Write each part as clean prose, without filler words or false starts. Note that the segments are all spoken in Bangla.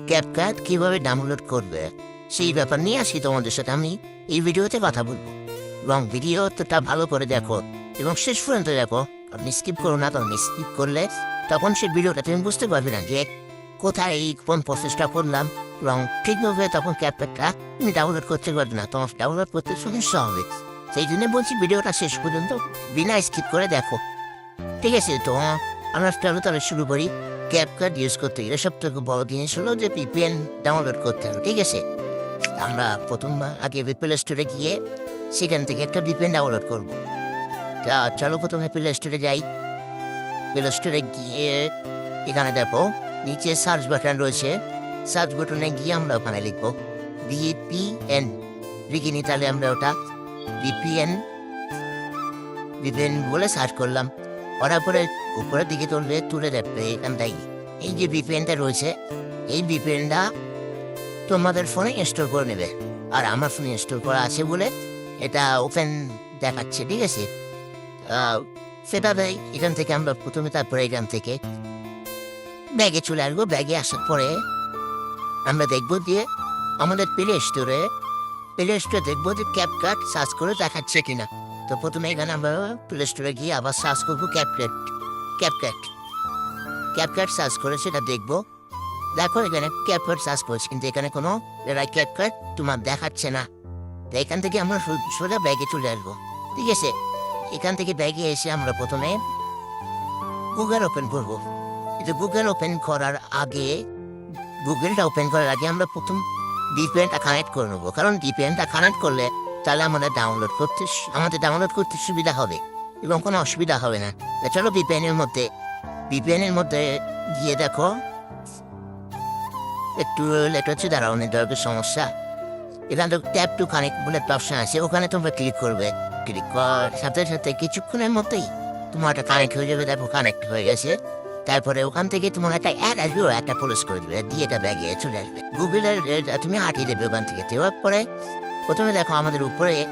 ক্যাপকাট কিভাবে ডাউনলোড করবে সেই ব্যাপার নিয়ে আসি তোমাদের সাথে আমি এই ভিডিওতে কথা বলবো। এবং ভিডিওটা ভালো করে দেখো এবং শেষ পর্যন্ত দেখো। আপনি স্কিপ করো না, কারণ স্কিপ করলে তখন সেই ভিডিওটা তুমি বুঝতে পারবে না যে কোথায় এই কোন প্রসেসটা করলাম, এবং ঠিকভাবে তখন ক্যাপকাটটা তুমি ডাউনলোড করতে পারবে না, তোমার ডাউনলোড করতে সমস্যা হবে। সেই জন্য বলছি ভিডিওটা শেষ পর্যন্ত বিনা স্কিপ করে দেখো, ঠিক আছে? তো আমরা তাহলে শুরু করি। ক্যাপকাট ইউজ করতে গেলে সব থেকে বড় জিনিস হলো যে ভিপিএন ডাউনলোড করতে হবে, ঠিক আছে? আমরা প্রথমবার আগে প্লে স্টোরে গিয়ে সেখান থেকে একটা ভিপিএন ডাউনলোড করবো। তা চলো প্রথমে প্লে স্টোরে যাই। প্লে স্টোরে গিয়ে এখানে দেখো নিচে সার্চ বাটন রয়েছে, সার্চ বাটনে গিয়ে আমরা ওখানে লিখবো ভিপিএন, লিখে নি তাহলে আমরা ওটা ভিপিএন বলে সার্চ করলাম। করার পরে উপরের দিকে তুলে দেখবে এখানটাই এই যে ভিপিএনটা রয়েছে, এই ভিপিএনটা তোমাদের ফোনে ইনস্টল করে নেবে। আর আমার ফোনে ইনস্টল করা আছে বলে এটা ওপেন দেখাচ্ছে, ঠিক আছে? সেটা দেয় এখান থেকে আমরা প্রথমে, তারপরে এখান থেকে ব্যাগে চলে আসবো। ব্যাগে আসার পরে আমরা দেখবো যে আমাদের প্লে স্টোরে দেখবো যে ক্যাপকাট সার্চ করে দেখাচ্ছে কিনা। তো প্রথমে এখানে আমরা প্লে স্টোরে গিয়ে আবার সার্চ করবো ক্যাপকাট সার্চ করে সেটা দেখবো। দেখো এখানে ক্যাপকাট সার্চ করছি, কিন্তু এখানে কোনো ক্যাপকাট তোমার দেখাচ্ছে না। তো এখান থেকে আমরা সোজা ব্যাগে চলে আসবো, ঠিক আছে? এখান থেকে ব্যাগে এসে আমরা প্রথমে গুগল ওপেন করবো। কিন্তু গুগলটা ওপেন করার আগে আমরা প্রথম ভিপিএনটা কানেক্ট করে নেবো, কারণ ভিপিএনটা কানেক্ট করলে তাহলে আমাদের ডাউনলোড করতে সুবিধা হবে এবং কোনো অসুবিধা হবে না। চলো ভিপিএনের মধ্যে গিয়ে দেখো একটু লেট হচ্ছে, দাঁড়াও, নেটওয়ার্কের সমস্যা। এখানে তো ট্যাপ টু কানেক্ট বলে একটা অপশন আছে, ওখানে তোমরা ক্লিক করবে। ক্লিক করার সাথে সাথে কিছুক্ষণের মধ্যেই তোমার একটা কানেক্ট হয়ে যাবে। দেখো কানেক্ট হয়ে গেছে। তারপরে ওখান থেকে তোমার একটা অ্যাড আসবে, একটা পোস্ট করে দেবে, দিয়ে এটা ব্যাগে চলে আসবে। গুগলের তুমি হাঁটিয়ে দেবে ওখান থেকে। দেওয়ার পরে প্রথমে দেখো আমাদের উপরের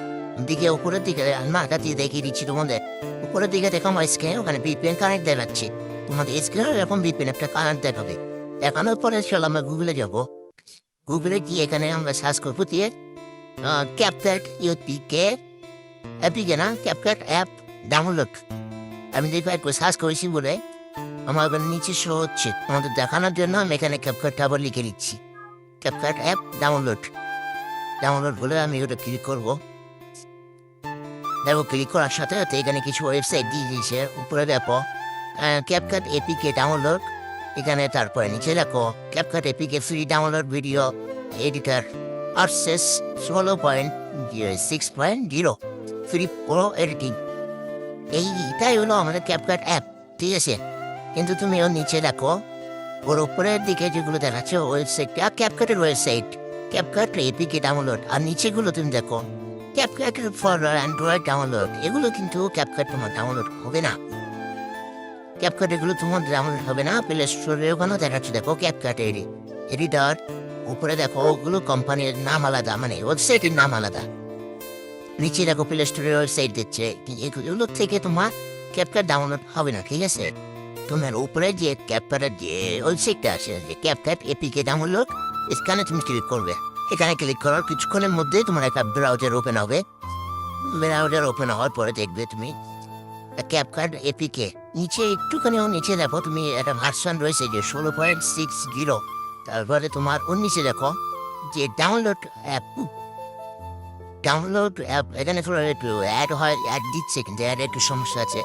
দিকে মাথা দিয়ে দেখিয়ে দিচ্ছি তোমাদের। উপরের দিকে দেখো আমার স্ক্রিনে ওখানে ভিপিএন কানেক্ট দেখাচ্ছে। তোমাদের স্ক্রিনে এরকম ভিপিএন একটা কানেক্ট দেখাবে। দেখানোর পরে চলো আমরা গুগলে যাবো। গুগলে গিয়ে এখানে আমরা সার্চ করবো দিয়ে ক্যাপকাট ক্যাপকাট অ্যাপ ডাউনলোড। আমি দেখবো একটু সার্চ করেছি বলে আমার ওখানে নিচে শো হচ্ছে। আমাদের দেখানোর জন্য আমি এখানে ক্যাপকাটটা আবার লিখে দিচ্ছি, ক্যাপকাট অ্যাপ ডাউনলোড বলে আমি ওটা ক্লিক করবো। দেখো ক্লিক করার সাথে সাথে এখানে কিছু ওয়েবসাইট দিয়ে দিয়েছে। উপরে দেখো ক্যাপকাট এপিকে ডাউনলোড, এখানে তারপরে নিচে দেখো CapCut APK free download video editor আর্সেস 16.6.0 ফ্রি প্রো এডিটিং। এইটাই হলো আমাদের ক্যাপকাট অ্যাপ, ঠিক আছে? কিন্তু তুমি ওর নিচে দেখো, ওর উপরের দিকে যেগুলো দেখাচ্ছে ওয়েবসাইটটা ক্যাপকাটের ওয়েবসাইট, ক্যাপকাট এপিকে ডাউনলোড। আর নিচেগুলো তুমি দেখো ক্যাপকাট ফর অ্যান্ড্রয়েড ডাউনলোড। এগুলো কিন্তু ক্যাপকাট তোমার ডাউনলোড হবে না। ক্যাপকাট এগুলো তোমার ডাউনলোড হবে না। প্লে স্টোরে ওখানেও দেখাচ্ছে, দেখো ক্যাপকাট এডিটর। উপরে দেখো ওগুলো কোম্পানির নাম আলাদা, মানে ওয়েবসাইটের নাম আলাদা। নিচে দেখো প্লে স্টোরের ওয়েবসাইট দিচ্ছে, এগুলো থেকে তোমার ক্যাপকাট ডাউনলোড হবে না, ঠিক আছে? তোমার উপরে যে ক্যাপকাটের যে ওয়েবসাইটটা আছে, যে ক্যাপকাট এপিকে ডাউনলোড, এখানে তুমি ক্লিক করবে। এখানে ক্লিক করার কিছুক্ষণের মধ্যে তোমার একটা ব্রাউজার ওপেন হবে। ব্রাউজার ওপেন হওয়ার পরে দেখবে তুমি ক্যাপকাট এপিকে নিচে একটুখানিও নিচে দেখো তুমি একটা ভার্সন রয়েছে যে 16.60। তারপরে তোমার ওর নিচে দেখো যে ডাউনলোড অ্যাপ, এখানে তোমার একটু অ্যাড দিচ্ছে, কিন্তু অ্যাড একটু সমস্যা আছে।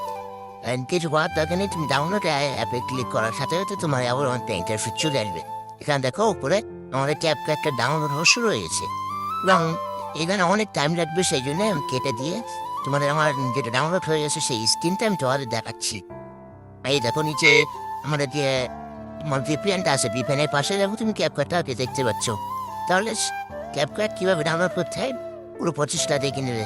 কিছু করার দরকার নেই, তুমি ডাউনলোড অ্যাপে ক্লিক করার সাথে সাথে তোমার আবার অনেকটা ইন্টারফেস চলে আসবে। এখানে দেখো উপরে আমাদের ক্যাপকাটটা ডাউনলোড হওয়া শুরু হয়েছে, এবং এখানে অনেক টাইম লাগবে। সেই জন্য আমি কেটে দিয়ে তোমাদের আমার যেটা ডাউনলোড হয়ে গেছে সেই স্ক্রিনটা আমি তোমাদের দেখাচ্ছি। এই দেখো নিচে আমাদের যে আমার ভিপিএনটা আছে, ভিপিএনের পাশে দেখো তুমি ক্যাপকাটটাকে দেখতে পাচ্ছ। তাহলে ক্যাপকাট কীভাবে ডাউনলোড করতে হয় পুরো প্রচেষ্টা দেখে নেবে।